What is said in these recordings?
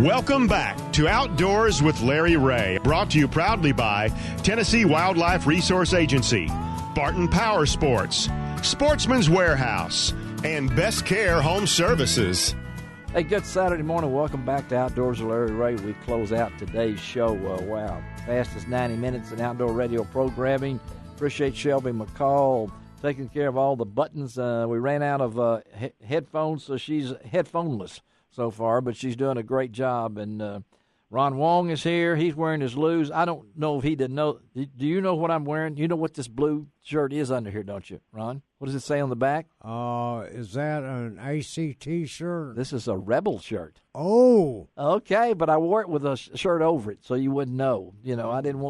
Welcome back to Outdoors with Larry Ray, brought to you proudly by Tennessee Wildlife Resource Agency, Barton Power Sports, Sportsman's Warehouse, and Best Care Home Services. Hey, good Saturday morning. Welcome back to Outdoors with Larry Ray. We close out today's show. Wow, fastest 90 minutes in outdoor radio programming. Appreciate Shelby McCall taking care of all the buttons. We ran out of headphones, so she's headphoneless so far, but she's doing a great job. And Ron Wong is here. He's wearing his Lose. I don't know if he didn't know. Do you know what I'm wearing? You know what this blue shirt is under here, don't you, Ron? What does it say on the back? Is that an ACT shirt? This is a Rebel shirt. Oh, okay, but I wore it with a shirt over it, so you wouldn't know. You know, I didn't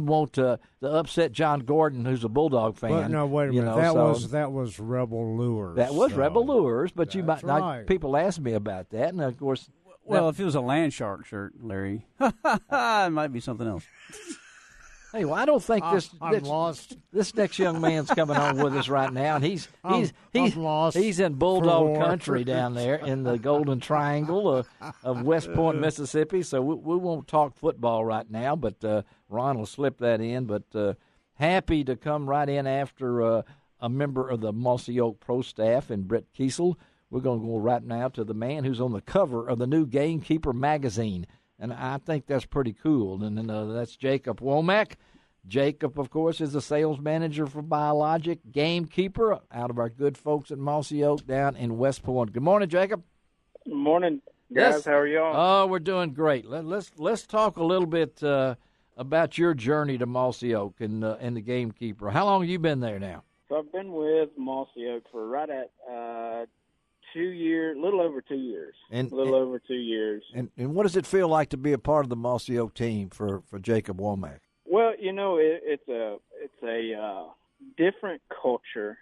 want to upset John Gordon, who's a Bulldog fan. But no, wait a minute. That was Rebel Lures. That was Rebel Lures, but you might right. not. People asked me about that, and of course. Well, if it was a Land Shark shirt, Larry, it might be something else. Hey, well, I don't think I'm lost. This next young man's coming on with us right now, and he's lost. He's in Bulldog country down there in the Golden Triangle of West Point, Mississippi. So we won't talk football right now, but Ron will slip that in. But happy to come right in after a member of the Mossy Oak pro staff and Brett Kiesel. We're going to go right now to the man who's on the cover of the new Gamekeeper magazine, and I think that's pretty cool. And that's Jacob Womack. Jacob, of course, is the sales manager for Biologic Gamekeeper out of our good folks at Mossy Oak down in West Point. Good morning, Jacob. Good morning, guys. Yes. How are y'all? Oh, we're doing great. Let's talk a little bit about your journey to Mossy Oak and the Gamekeeper. How long have you been there now? So I've been with Mossy Oak for right at 2 years, little over 2 years. Over 2 years. And what does it feel like to be a part of the Mossy Oak team for Jacob Womack? Well, you know, it's a different culture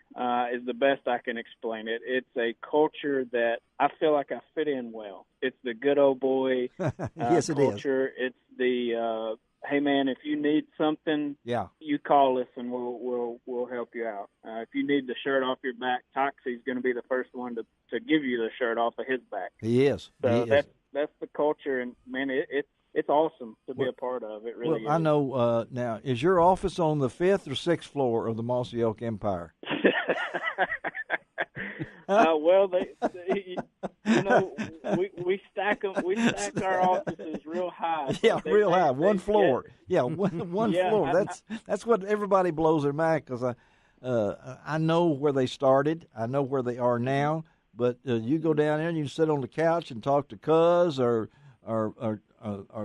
is the best I can explain it. It's a culture that I feel like I fit in well. It's the good old boy yes, culture. It is. It's the hey man, if you need something, you call us and we'll help you out. If you need the shirt off your back, Toxie's going to be the first one to give you the shirt off of his back. He is. So that's the culture, and man, it's awesome to be a part of. It really is. I know. Now, is your office on the 5th or 6th floor of the Mossy Oak Empire? Well, we stack them. We stack our offices real high. Yeah, real high. One floor. Yeah, one floor. That's what everybody blows their mind, because I know where they started. I know where they are now. But you go down there and you sit on the couch and talk to Cuz or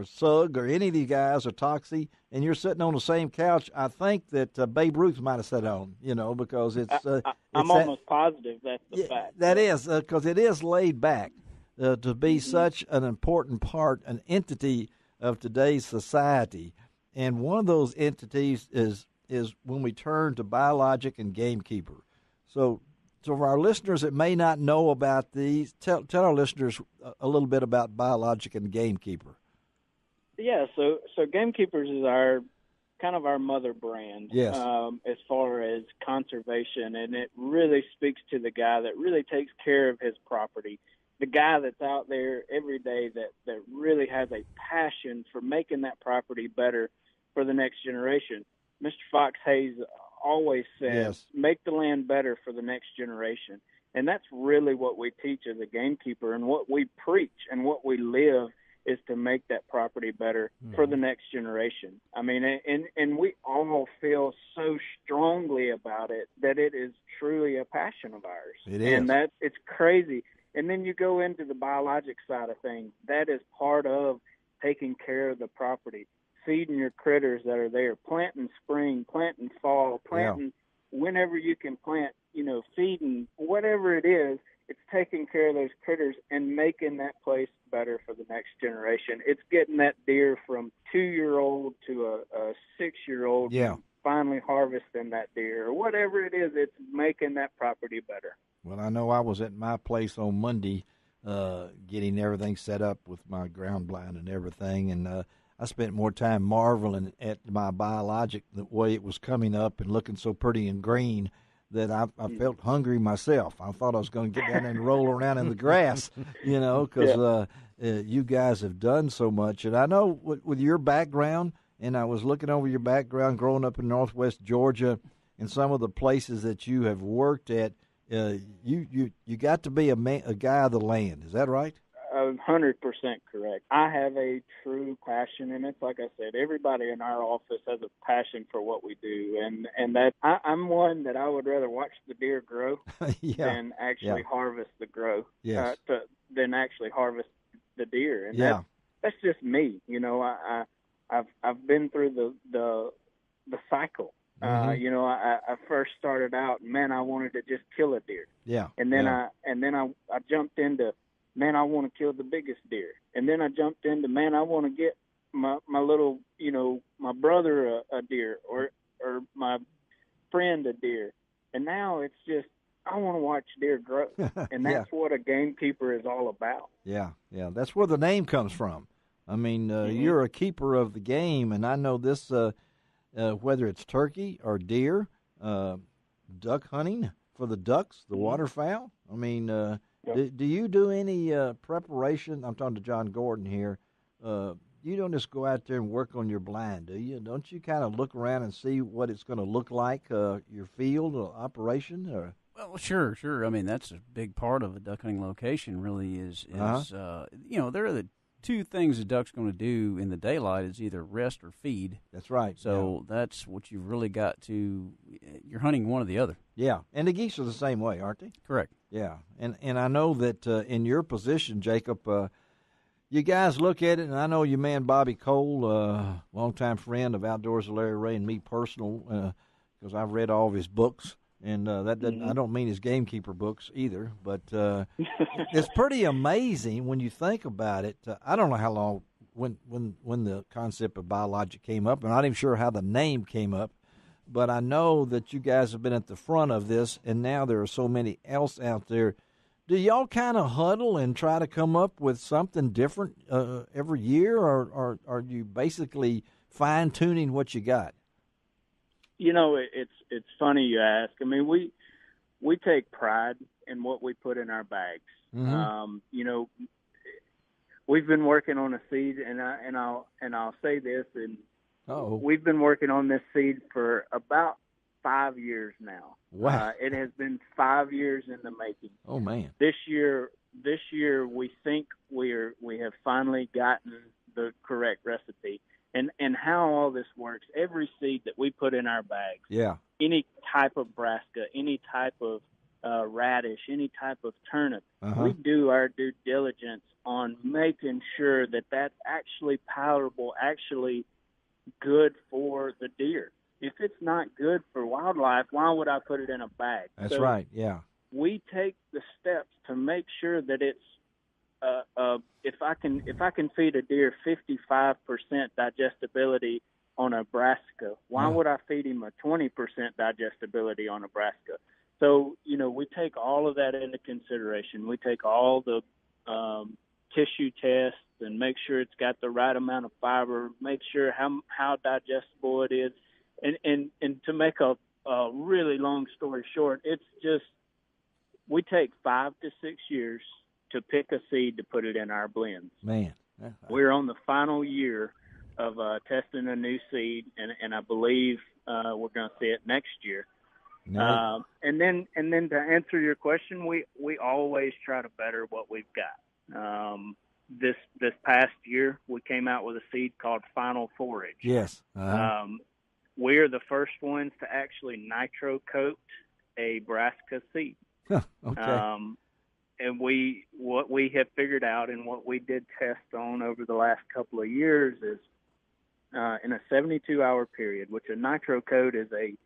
Sug or any of these guys or Toxie, and you're sitting on the same couch. I think that Babe Ruth might have sat on, because it's. I'm almost positive that's the fact. That is, because it is laid back to be such an important part, an entity of today's society, and one of those entities is when we turn to Biologic and Gamekeeper. So for our listeners that may not know about these, tell our listeners a little bit about Biologic and Gamekeeper. Yeah, so Gamekeepers is our mother brand, yes, as far as conservation, and it really speaks to the guy that really takes care of his property, the guy that's out there every day that really has a passion for making that property better for the next generation. Mr. Fox Hayes always says, yes, make the land better for the next generation. And that's really what we teach as a gamekeeper, and what we preach and what we live is to make that property better for the next generation. I mean, and we all feel so strongly about it that it is truly a passion of ours. It is. And it's crazy. And then you go into the biologic side of things. That is part of taking care of the property, feeding your critters that are there, planting spring, planting fall, planting whenever you can plant, feeding, whatever it is. It's taking care of those critters and making that place better for the next generation. It's getting that deer from 2-year-old to a 6-year-old, finally harvesting that deer, or whatever it is. It's making that property better. Well, I know I was at my place on Monday getting everything set up with my ground blind and everything, and I spent more time marveling at my Biologic, the way it was coming up and looking so pretty and green, that I felt hungry myself. I thought I was going to get down there and roll around in the grass, because you guys have done so much. And I know with your background, and I was looking over your background growing up in Northwest Georgia and some of the places that you have worked at, you got to be a guy of the land. Is that right? 100% correct. I have a true passion, and it's like I said, everybody in our office has a passion for what we do, and that I'm one that I would rather watch the deer grow than actually harvest the grow. Yes. Than actually harvest the deer, and that's just me. I've been through the cycle. Mm-hmm. I first started out, man, I wanted to just kill a deer. Yeah. And then I jumped into, man, I want to kill the biggest deer. And then I jumped into, man, I want to get my little, my brother a deer or my friend a deer. And now it's just, I want to watch deer grow. And that's what a gamekeeper is all about. Yeah. That's where the name comes from. I mean, you're a keeper of the game, and I know this, whether it's turkey or deer, duck hunting for the ducks, the waterfowl. I mean, do you do any preparation? I'm talking to John Gordon here. You don't just go out there and work on your blind, do you? Don't you kind of look around and see what it's going to look like, your field or operation? Or? Well, sure. I mean, that's a big part of a duck hunting location. Really is there are the two things a duck's going to do in the daylight is either rest or feed. That's right. So that's what you've really got to. You're hunting one or the other. Yeah, and the geese are the same way, aren't they? Correct. Yeah, and I know that in your position, Jacob, you guys look at it, and I know your man Bobby Cole, longtime friend of Outdoors with Larry Ray and me personal, because I've read all of his books, and I don't mean his gamekeeper books either, but it's pretty amazing when you think about it. I don't know how long when the concept of biologic came up, and I'm not even sure how the name came up. But I know that you guys have been at the front of this, and now there are so many else out there. Do y'all kind of huddle and try to come up with something different every year, or are you basically fine-tuning what you got? It's funny you ask. I mean, we take pride in what we put in our bags. Mm-hmm. We've been working on a seed, and I'll say this, and we've been working on this seed for about 5 years now. Wow. It has been 5 years in the making. Oh man. This year we think we have finally gotten the correct recipe. And how all this works, every seed that we put in our bags, any type of brassica, any type of radish, any type of turnip, we do our due diligence on making sure that that's actually palatable, actually good for the deer. If it's not good for wildlife, why would I put it in a bag? That's right, yeah. We take the steps to make sure that it's if I can feed a deer 55% digestibility on a brassica, why would I feed him a 20% digestibility on a brassica? So, we take all of that into consideration. We take all the tissue tests and make sure it's got the right amount of fiber, make sure how digestible it is. And to make a really long story short, it's just we take 5 to 6 years to pick a seed to put it in our blends. Man. We're on the final year of testing a new seed, and I believe we're going to see it next year. No. And then to answer your question, we always try to better what we've got. This past year, we came out with a seed called Final Forage. Yes. We're the first ones to actually nitro coat a brassica seed. Okay. And what we have figured out and what we did test on over the last couple of years is in a 72-hour period, which a nitro coat is a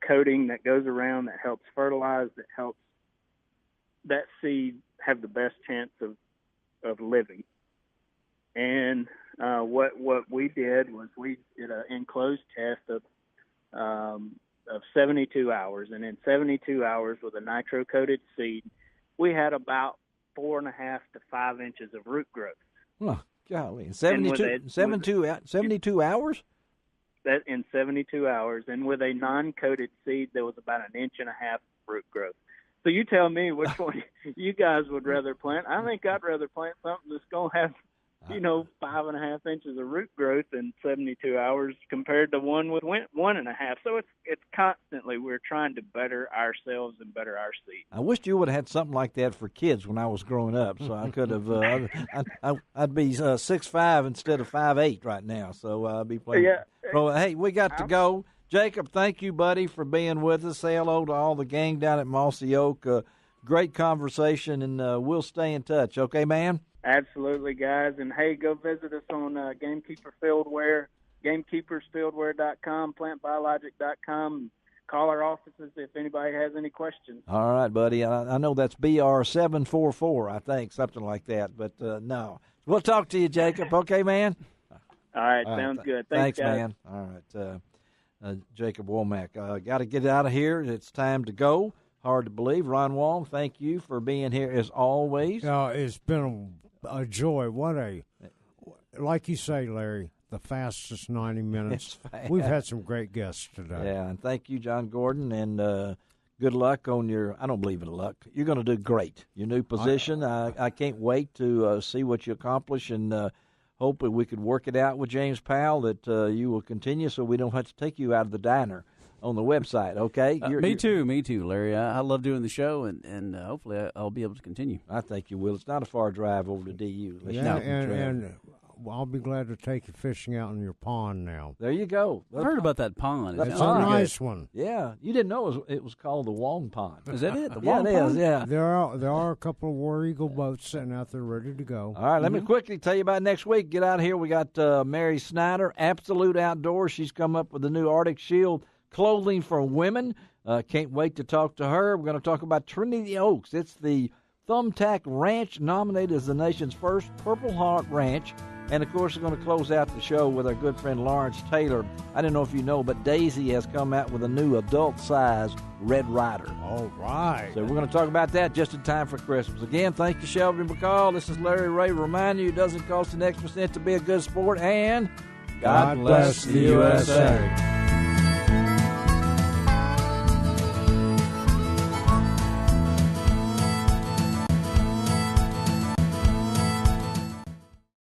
coating that goes around that helps fertilize, that helps that seed have the best chance of living. And what we did was we did an enclosed test of 72 hours, and in 72 hours with a nitro coated seed, we had about 4.5 to 5 inches of root growth. Oh, golly. 72 hours? that in 72 hours, and with a non-coated seed, there was about 1.5 inches root growth. So you tell me which one you guys would rather plant. I think I'd rather plant something that's going to have, 5.5 inches of root growth in 72 hours compared to one with 1.5. So it's constantly we're trying to better ourselves and better our seed. I wished you would have had something like that for kids when I was growing up, so I could have. I'd be 6'5" instead of 5'8" right now, so I'd be playing. Yeah. Well, hey, we got to go. Jacob, thank you, buddy, for being with us. Say hello to all the gang down at Mossy Oak. Great conversation, and we'll stay in touch. Okay, man? Absolutely, guys. And, hey, go visit us on Gamekeeper Fieldware, gamekeepersfieldware.com, plantbiologic.com. Call our offices if anybody has any questions. All right, buddy. I know that's BR744, I think, something like that. But, no. We'll talk to you, Jacob. Okay, man? All right, sounds good. Thanks, guys. Man. All right. Jacob Womack. Got to get out of here. It's time to go. Hard to believe. Ron Wong, thank you for being here as always. It's been a joy. Like you say, Larry, the fastest 90 minutes. We've had some great guests today. Yeah, and thank you, John Gordon, and good luck on your, I don't believe in luck. You're going to do great. Your new position, I can't wait to see what you accomplish, and hope that we could work it out with James Powell that you will continue so we don't have to take you out of the diner on the website, okay? Me too, Larry. I love doing the show, and hopefully I'll be able to continue. I think you will. It's not a far drive over to DU. And I'll be glad to take you fishing out in your pond now. There you go. I heard about that pond. It's a nice one. Yeah, you didn't know it was called the Wong Pond. Is that it? The Wong Pond? It is, yeah. There are a couple of War Eagle boats sitting out there ready to go. All right, let me quickly tell you about next week. Get out here. We got Mary Snyder, Absolute Outdoors. She's come up with the new Arctic Shield clothing for women. Can't wait to talk to her. We're going to talk about Trinity Oaks. It's the Thumbtack Ranch, nominated as the nation's first Purple Heart Ranch. And, of course, we're going to close out the show with our good friend Lawrence Taylor. I don't know if you know, but Daisy has come out with a new adult-size Red Ryder. All right. So we're going to talk about that just in time for Christmas. Again, thank you, Shelby McCall. This is Larry Ray. Remind you, it doesn't cost an extra cent to be a good sport. And God bless the USA.